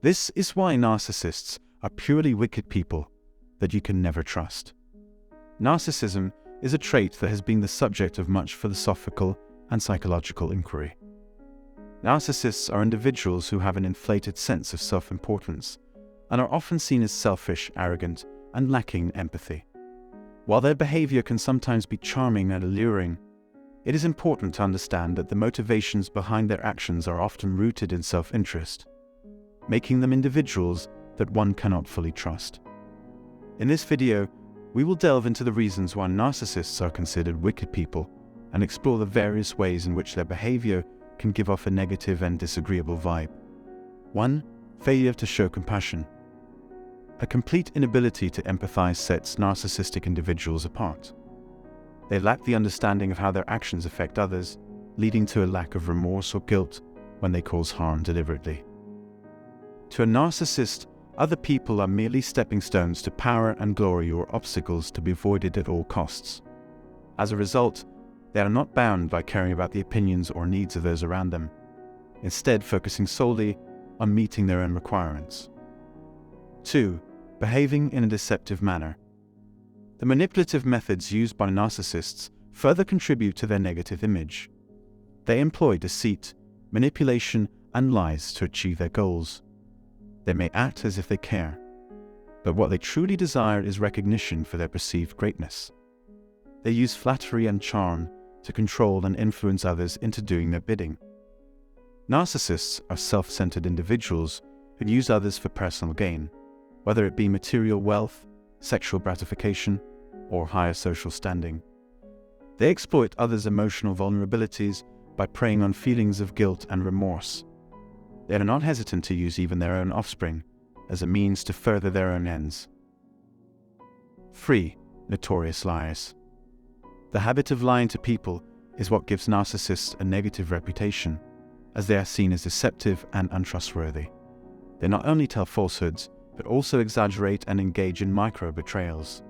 This is why narcissists are purely wicked people that you can never trust. Narcissism is a trait that has been the subject of much philosophical and psychological inquiry. Narcissists are individuals who have an inflated sense of self-importance and are often seen as selfish, arrogant, and lacking empathy. While their behavior can sometimes be charming and alluring, it is important to understand that the motivations behind their actions are often rooted in self-interest, making them individuals that one cannot fully trust. In this video, we will delve into the reasons why narcissists are considered wicked people and explore the various ways in which their behavior can give off a negative and disagreeable vibe. 1. Failure to show compassion. A complete inability to empathize sets narcissistic individuals apart. They lack the understanding of how their actions affect others, leading to a lack of remorse or guilt when they cause harm deliberately. To a narcissist, other people are merely stepping stones to power and glory or obstacles to be avoided at all costs. As a result, they are not bound by caring about the opinions or needs of those around them, instead focusing solely on meeting their own requirements. 2. Behaving in a deceptive manner. The manipulative methods used by narcissists further contribute to their negative image. They employ deceit, manipulation, and lies to achieve their goals. They may act as if they care, but what they truly desire is recognition for their perceived greatness. They use flattery and charm to control and influence others into doing their bidding. Narcissists are self-centered individuals who use others for personal gain, whether it be material wealth, sexual gratification, or higher social standing. They exploit others' emotional vulnerabilities by preying on feelings of guilt and remorse. They are not hesitant to use even their own offspring as a means to further their own ends. 3. Notorious liars. The habit of lying to people is what gives narcissists a negative reputation, as they are seen as deceptive and untrustworthy. They not only tell falsehoods, but also exaggerate and engage in micro-betrayals.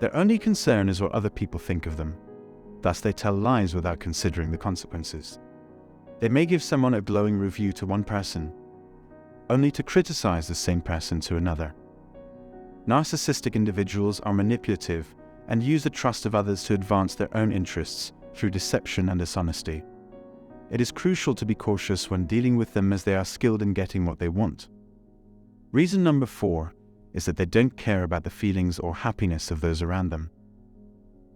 Their only concern is what other people think of them. Thus they tell lies without considering the consequences. They may give someone a glowing review to one person, only to criticize the same person to another. Narcissistic individuals are manipulative and use the trust of others to advance their own interests through deception and dishonesty. It is crucial to be cautious when dealing with them, as they are skilled in getting what they want. Reason number 4 is that they don't care about the feelings or happiness of those around them.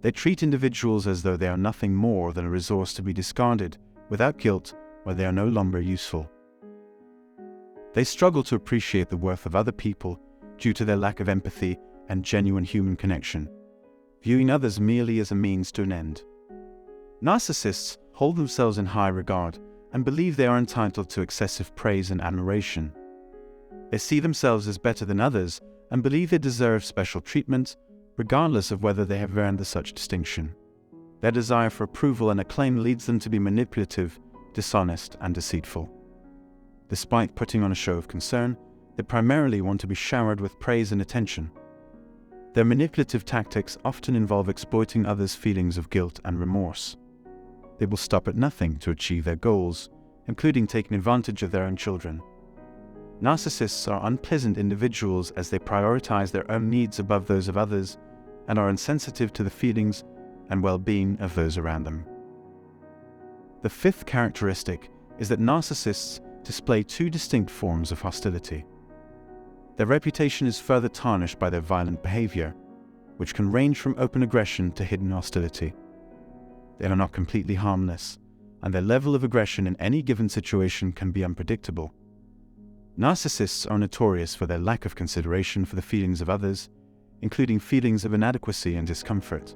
They treat individuals as though they are nothing more than a resource to be discarded without guilt where they are no longer useful. They struggle to appreciate the worth of other people due to their lack of empathy and genuine human connection, viewing others merely as a means to an end. Narcissists hold themselves in high regard and believe they are entitled to excessive praise and admiration. They see themselves as better than others and believe they deserve special treatment, regardless of whether they have earned such distinction. Their desire for approval and acclaim leads them to be manipulative, dishonest, and deceitful. Despite putting on a show of concern, they primarily want to be showered with praise and attention. Their manipulative tactics often involve exploiting others' feelings of guilt and remorse. They will stop at nothing to achieve their goals, including taking advantage of their own children. Narcissists are unpleasant individuals as they prioritize their own needs above those of others and are insensitive to the feelings and well-being of those around them. The 5th characteristic is that narcissists display 2 distinct forms of hostility. Their reputation is further tarnished by their violent behavior, which can range from open aggression to hidden hostility. They are not completely harmless, and their level of aggression in any given situation can be unpredictable. Narcissists are notorious for their lack of consideration for the feelings of others, including feelings of inadequacy and discomfort.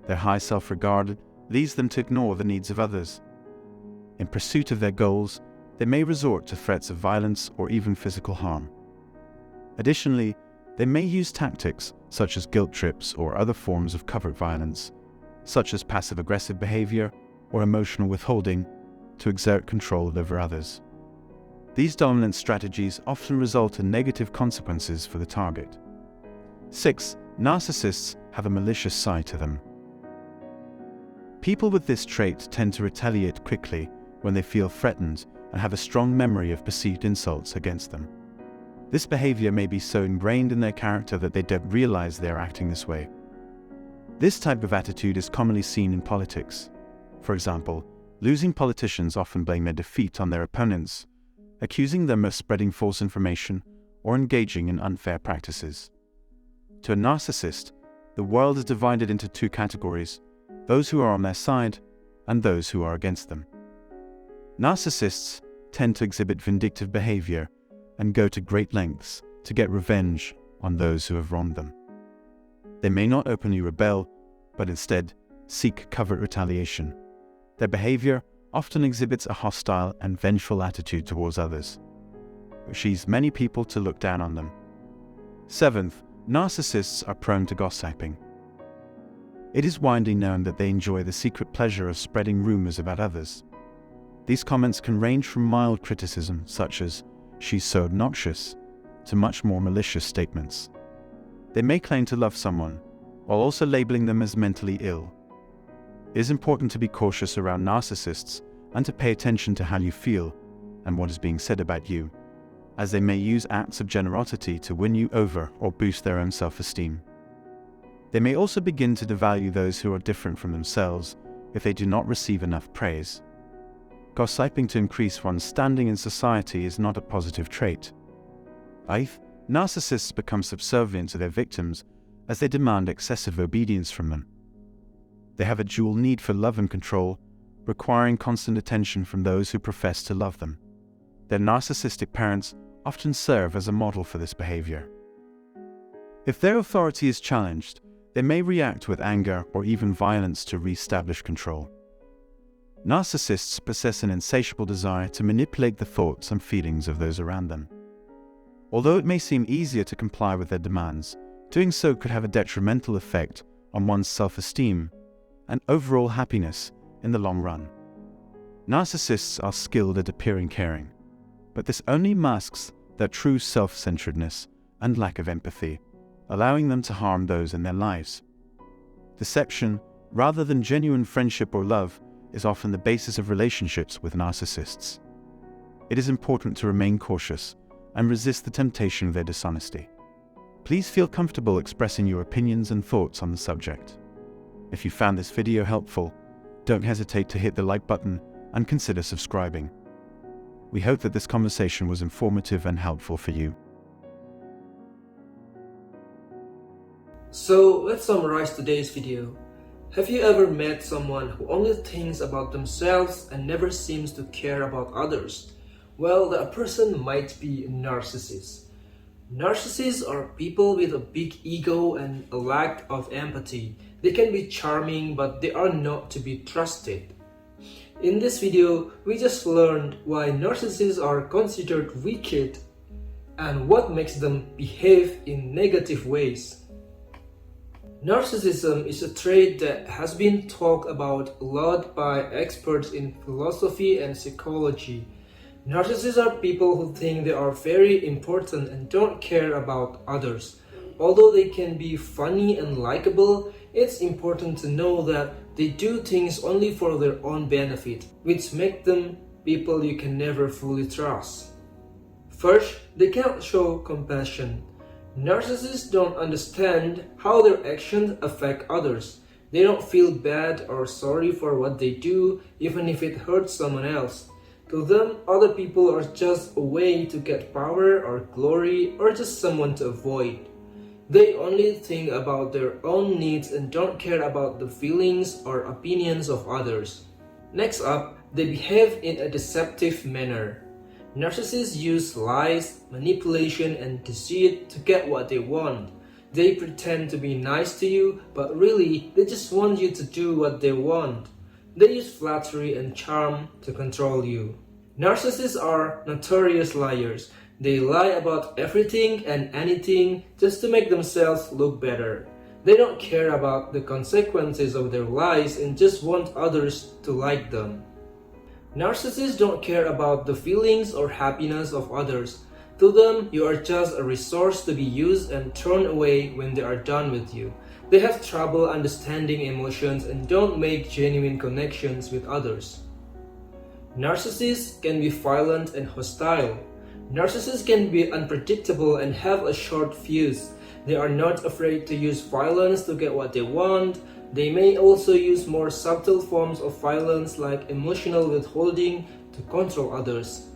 Their high self-regard leads them to ignore the needs of others. In pursuit of their goals, they may resort to threats of violence or even physical harm. Additionally, they may use tactics such as guilt trips or other forms of covert violence, such as passive-aggressive behavior or emotional withholding, to exert control over others. These dominant strategies often result in negative consequences for the target. 6. Narcissists have a malicious side to them. People with this trait tend to retaliate quickly when they feel threatened and have a strong memory of perceived insults against them. This behavior may be so ingrained in their character that they don't realize they are acting this way. This type of attitude is commonly seen in politics. For example, losing politicians often blame their defeat on their opponents, accusing them of spreading false information or engaging in unfair practices. To a narcissist, the world is divided into two categories: those who are on their side and those who are against them. Narcissists tend to exhibit vindictive behavior and go to great lengths to get revenge on those who have wronged them. They may not openly rebel, but instead seek covert retaliation. Their behavior often exhibits a hostile and vengeful attitude towards others, which leads many people to look down on them. Seventh, narcissists are prone to gossiping. It is widely known that they enjoy the secret pleasure of spreading rumors about others. These comments can range from mild criticism, such as, "She's so obnoxious," to much more malicious statements. They may claim to love someone, while also labeling them as mentally ill. It is important to be cautious around narcissists and to pay attention to how you feel and what is being said about you, as they may use acts of generosity to win you over or boost their own self-esteem. They may also begin to devalue those who are different from themselves if they do not receive enough praise. Gossiping to increase one's standing in society is not a positive trait. 8th, narcissists become subservient to their victims as they demand excessive obedience from them. They have a dual need for love and control, requiring constant attention from those who profess to love them. Their narcissistic parents often serve as a model for this behavior. If their authority is challenged, they may react with anger or even violence to re-establish control. Narcissists possess an insatiable desire to manipulate the thoughts and feelings of those around them. Although it may seem easier to comply with their demands, doing so could have a detrimental effect on one's self-esteem and overall happiness in the long run. Narcissists are skilled at appearing caring, but this only masks their true self-centeredness and lack of empathy, allowing them to harm those in their lives. Deception, rather than genuine friendship or love, is often the basis of relationships with narcissists. It is important to remain cautious and resist the temptation of their dishonesty. Please feel comfortable expressing your opinions and thoughts on the subject. If you found this video helpful, don't hesitate to hit the like button and consider subscribing. We hope that this conversation was informative and helpful for you. So let's summarize today's video. Have you ever met someone who only thinks about themselves and never seems to care about others? Well, that person might be a narcissist. Narcissists are people with a big ego and a lack of empathy. They can be charming, but they are not to be trusted. In this video, we just learned why narcissists are considered wicked and what makes them behave in negative ways. Narcissism is a trait that has been talked about a lot by experts in philosophy and psychology. Narcissists are people who think they are very important and don't care about others. Although they can be funny and likable, it's important to know that they do things only for their own benefit, which make them people you can never fully trust. First, they cannot show compassion. Narcissists don't understand how their actions affect others. They don't feel bad or sorry for what they do, even if it hurts someone else. To them, other people are just a way to get power or glory or just someone to avoid. They only think about their own needs and don't care about the feelings or opinions of others. Next up, they behave in a deceptive manner. Narcissists use lies, manipulation, and deceit to get what they want. They pretend to be nice to you, but really, they just want you to do what they want. They use flattery and charm to control you. Narcissists are notorious liars. They lie about everything and anything just to make themselves look better. They don't care about the consequences of their lies and just want others to like them. Narcissists don't care about the feelings or happiness of others. To them, you are just a resource to be used and thrown away when they are done with you. They have trouble understanding emotions and don't make genuine connections with others. Narcissists can be violent and hostile. Narcissists can be unpredictable and have a short fuse. They are not afraid to use violence to get what they want. They may also use more subtle forms of violence like emotional withholding to control others.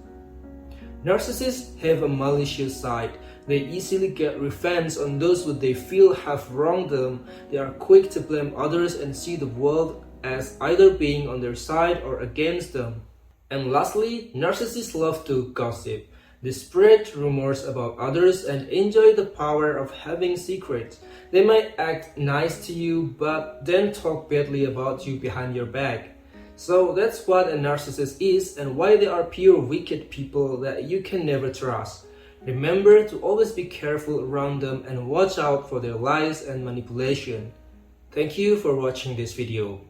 Narcissists have a malicious side. They easily get revenge on those who they feel have wronged them. They are quick to blame others and see the world as either being on their side or against them. And lastly, narcissists love to gossip. They spread rumors about others and enjoy the power of having secrets. They might act nice to you but then talk badly about you behind your back. So that's what a narcissist is and why they are pure wicked people that you can never trust. Remember to always be careful around them and watch out for their lies and manipulation. Thank you for watching this video.